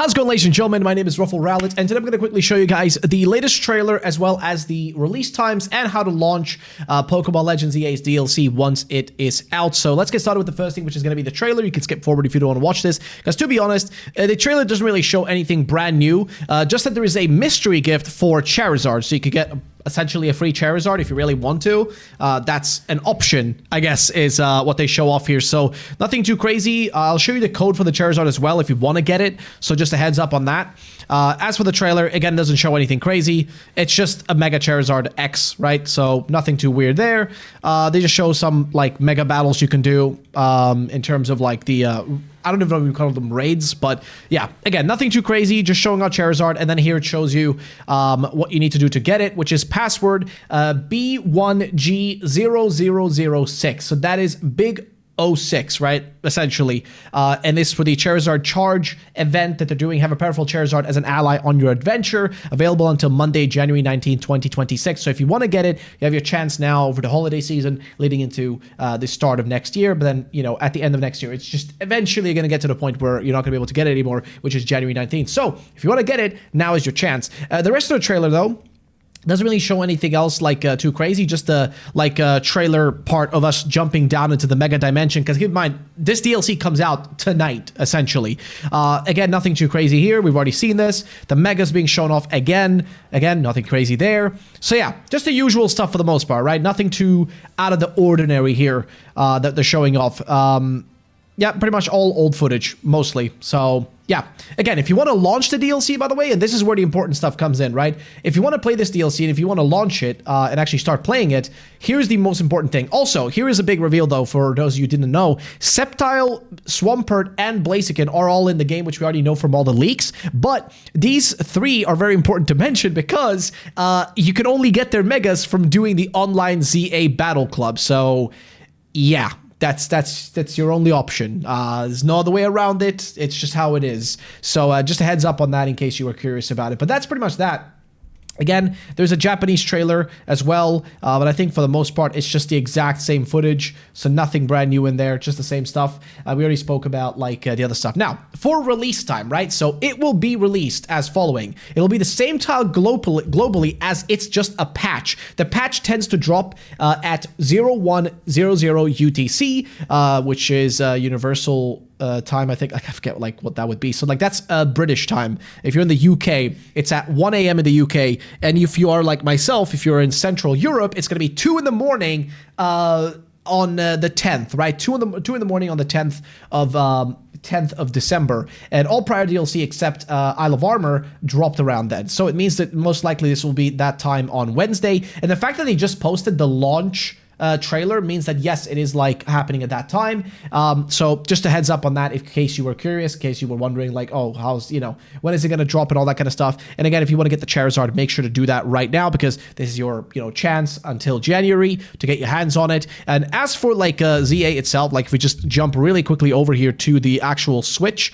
How's it going, ladies and gentlemen? My name is RuffledRowlit, and today I'm going to quickly show you guys the latest trailer as well as the release times and how to launch Pokémon Legends ZA's DLC once it is out. So let's get started with the first thing, which is going to be the trailer. You can skip forward if you don't want to watch this, because to be honest, the trailer doesn't really show anything brand new, just that there is a mystery gift for Charizard, so you could get essentially a free Charizard if you really want to. That's an option, I guess, is what they show off here. So nothing too crazy. I'll show you the code for the Charizard as well if you want to get it. So just a heads up on that. As for the trailer, again, doesn't show anything crazy. It's just a Mega Charizard X, right? So nothing too weird there. They just show some like mega battles you can do in terms of like the I don't even know if we call them raids, but yeah, again, nothing too crazy, just showing out Charizard, and then here it shows you what you need to do to get it, which is password B1G0006. So that is big 06, right? Essentially. And this is for the Charizard Charge event that they're doing. Have a powerful Charizard as an ally on your adventure. Available until Monday, January 19, 2026. So if you want to get it, you have your chance now over the holiday season leading into the start of next year. But then, you know, at the end of next year, it's just eventually going to get to the point where you're not going to be able to get it anymore, which is January 19th. So if you want to get it, now is your chance. The rest of the trailer, though, doesn't really show anything else like too crazy, just a trailer part of us jumping down into the mega dimension, because keep in mind, this DLC comes out tonight, essentially. Again, nothing too crazy here. We've already seen this. The megas being shown off again. Again, nothing crazy there. So yeah, just the usual stuff for the most part, right? Nothing too out of the ordinary here that they're showing off. Yeah, pretty much all old footage, mostly. So yeah, again, if you want to launch the DLC, by the way, and this is where the important stuff comes in, right? If you want to play this DLC and if you want to launch it and actually start playing it, here's the most important thing. Also, here is a big reveal, though, for those of you who didn't know. Sceptile, Swampert, and Blaziken are all in the game, which we already know from all the leaks. But these three are very important to mention because you can only get their megas from doing the online ZA Battle Club. So yeah. That's your only option. There's no other way around it. It's just how it is. So just a heads up on that in case you were curious about it. But that's pretty much that. Again, there's a Japanese trailer as well, but I think for the most part, it's just the exact same footage, so nothing brand new in there, just the same stuff. We already spoke about like the other stuff. Now, for release time, right? So it will be released as following. It will be the same tile globally as it's just a patch. The patch tends to drop at 0100 UTC, which is Universal time. I think I forget like what that would be. So like that's British time. If you're in the UK, it's at 1 a.m. in the UK. And if you are like myself, if you're in Central Europe, it's going to be 2 in the morning on the 10th, right? 2 in the morning on the 10th of December, and all prior DLC except Isle of Armor dropped around then. So it means that most likely this will be that time on Wednesday. And the fact that they just posted the launch trailer means that yes, it is like happening at that time. So just a heads up on that in case you were curious, in case you were wondering like, oh, how's, you know, when is it going to drop and all that kind of stuff. And again, if you want to get the Charizard, make sure to do that right now, because this is your, you know, chance until January to get your hands on it. And as for like ZA itself, like if we just jump really quickly over here to the actual Switch,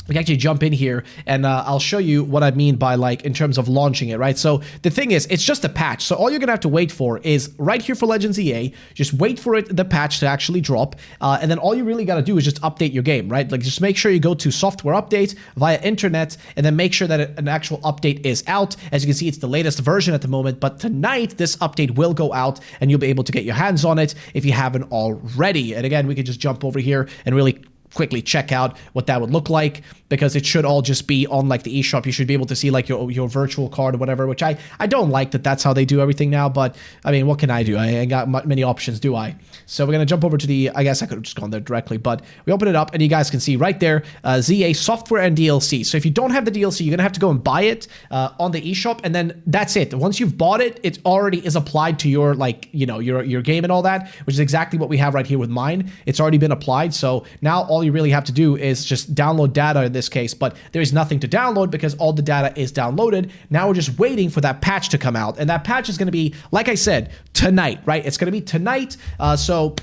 we can actually jump in here and I'll show you what I mean by like in terms of launching it, right? So the thing is, it's just a patch. So all you're gonna have to wait for is right here for Legends ZA, just wait for the patch to actually drop. And then all you really gotta do is just update your game, right? Like just make sure you go to software update via internet and then make sure that an actual update is out. As you can see, it's the latest version at the moment, but tonight this update will go out and you'll be able to get your hands on it if you haven't already. And again, we can just jump over here and really quickly check out what that would look like, because it should all just be on like the eShop. You should be able to see like your virtual card or whatever, which I don't like that that's how they do everything now, but I mean, what can I do? I ain't got many options, do I? So we're going to jump over to the, I guess I could have just gone there directly, but we open it up and you guys can see right there, ZA software and DLC. So if you don't have the DLC, you're going to have to go and buy it on the eShop, and then that's it. Once you've bought it, it already is applied to your, like, you know, your game and all that, which is exactly what we have right here with mine. It's already been applied. So now all you really have to do is just download data in this case, but there's nothing to download because all the data is downloaded. Now we're just waiting for that patch to come out, and that patch is going to be, like I said, tonight, right? It's going to be tonight. So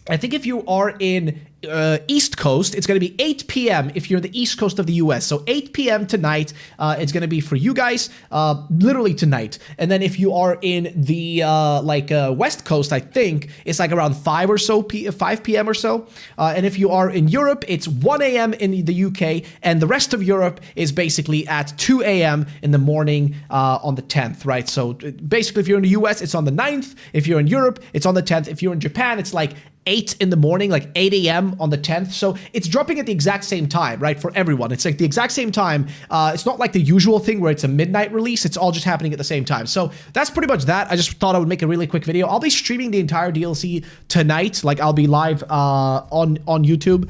I think if you are in East Coast, it's going to be 8 p.m. if you're in the East Coast of the US. So 8 p.m. tonight, it's going to be for you guys, literally tonight. And then if you are in the West Coast, I think it's like around 5 or so, 5 p.m. or so. And if you are in Europe, it's 1 a.m. in the UK, and the rest of Europe is basically at 2 a.m. in the morning on the 10th, right? So basically, if you're in the US, it's on the 9th. If you're in Europe, it's on the 10th. If you're in Japan, it's like 8 in the morning, like 8 a.m. on the 10th. So it's dropping at the exact same time, right? For everyone. It's like the exact same time. It's not like the usual thing where it's a midnight release. It's all just happening at the same time. So that's pretty much that. I just thought I would make a really quick video. I'll be streaming the entire DLC tonight. Like I'll be live on YouTube.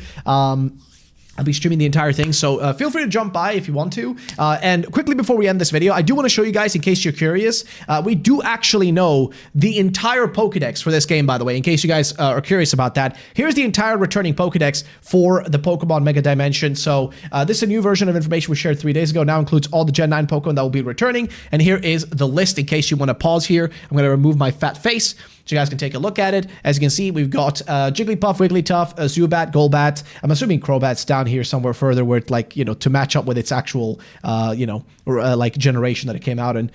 I'll be streaming the entire thing, so feel free to jump by if you want to. And quickly before we end this video, I do want to show you guys, in case you're curious, we do actually know the entire Pokedex for this game, by the way, in case you guys are curious about that. Here's the entire returning Pokedex for the Pokemon Mega Dimension. So this is a new version of information we shared 3 days ago. Now includes all the Gen 9 Pokemon that will be returning. And here is the list in case you want to pause here. I'm going to remove my fat face so you guys can take a look at it. As you can see, we've got Jigglypuff, Wigglytuff, Zubat, Golbat. I'm assuming Crobat's down here somewhere further where it, like, you know, to match up with its actual, like generation that it came out in.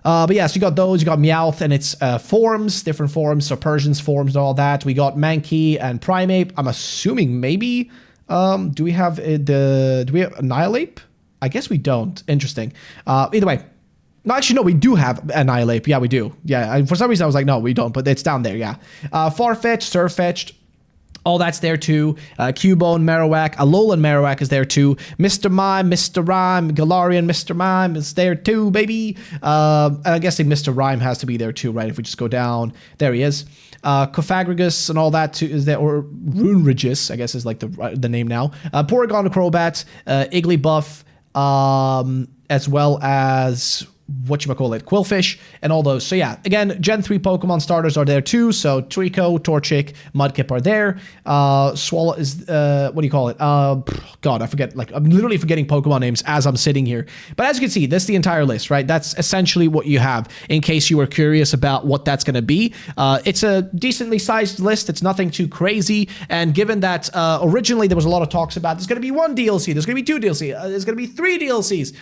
But yeah, so you got those, you got Meowth and its forms, different forms, so Persian's forms and all that. We got Mankey and Primeape. I'm assuming maybe, do we have Annihilape? I guess we don't. Interesting. Either way. No, actually, no, we do have Annihilape. Yeah, we do. Yeah, for some reason I was like, no, we don't, but it's down there, yeah. Farfetch'd, Surfetch'd, all that's there too. Cubone, Marowak, Alolan Marowak is there too. Mr. Mime, Mr. Rhyme, Galarian Mr. Mime is there too, baby. I'm guessing Mr. Rhyme has to be there too, right? If we just go down, there he is. Cofagrigus and all that too is there, or Runerigus, I guess is like the name now. Porygon, Crobat, Igglybuff, as well as Quillfish, and all those. So yeah, again, Gen 3 Pokemon starters are there too. So Trico, Torchic, Mudkip are there. Swallow is, what do you call it? God, I forget. Like, I'm literally forgetting Pokemon names as I'm sitting here. But as you can see, that's the entire list, right? That's essentially what you have, in case you were curious about what that's going to be. It's a decently sized list. It's nothing too crazy. And given that originally there was a lot of talks about there's going to be 1 DLC, there's going to be 2 DLC, there's going to be 3 DLCs.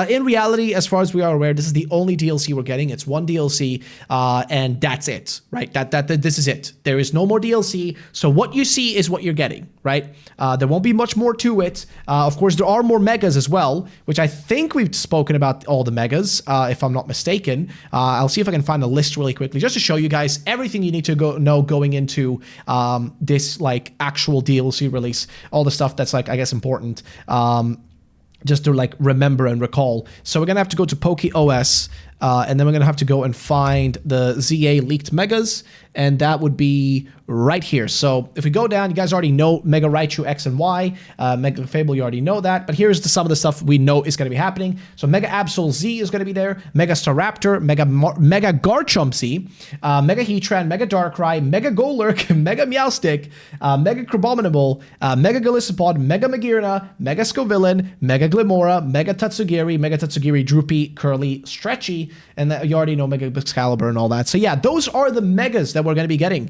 In reality, as far as we are aware, this is the only DLC we're getting. It's 1 DLC, and that's it, right? This is it. There is no more DLC. So what you see is what you're getting, right? There won't be much more to it. Of course, there are more Megas as well, which I think we've spoken about all the Megas, if I'm not mistaken. I'll see if I can find a list really quickly, just to show you guys everything you need to know going into this, like, actual DLC release. All the stuff that's, like, I guess, important. Just to, like, remember and recall. So we're going to have to go to PokeOS, and then we're going to have to go and find the ZA leaked Megas, and that would be right here. So if we go down, you guys already know Mega Raichu X and Y, Mega Fable, you already know that, but here's some of the stuff we know is going to be happening. So Mega Absol Z is going to be there, Mega Staraptor, Mega Garchomp Z, Mega Heatran, Mega Darkrai, Mega Golurk, Mega Meowstic, Mega Crabominable, Mega Golisopod, Mega Magearna, Mega Scovillain, Mega Glimora, Mega Tatsugiri, Droopy, Curly, Stretchy, and you already know Mega Excalibur and all that. So yeah, those are the Megas that we're going to be getting,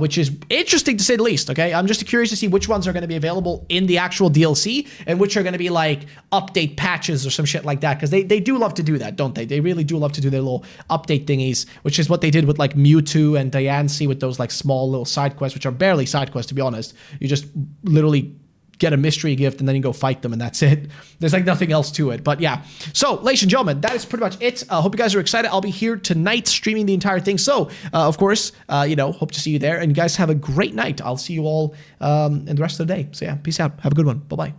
which is interesting to say the least, okay? I'm just curious to see which ones are going to be available in the actual DLC and which are going to be like update patches or some shit like that, because they do love to do that, don't they? They really do love to do their little update thingies, which is what they did with like Mewtwo and Diancie with those like small little side quests, which are barely side quests, to be honest. You just literally get a mystery gift and then you go fight them and that's it. There's like nothing else to it. But yeah, so ladies and gentlemen, that is pretty much it. Hope you guys are excited. I'll be here tonight streaming the entire thing. So of course, hope to see you there, and you guys have a great night. I'll see you all in the rest of the day. So yeah, peace out. Have a good one. Bye-bye.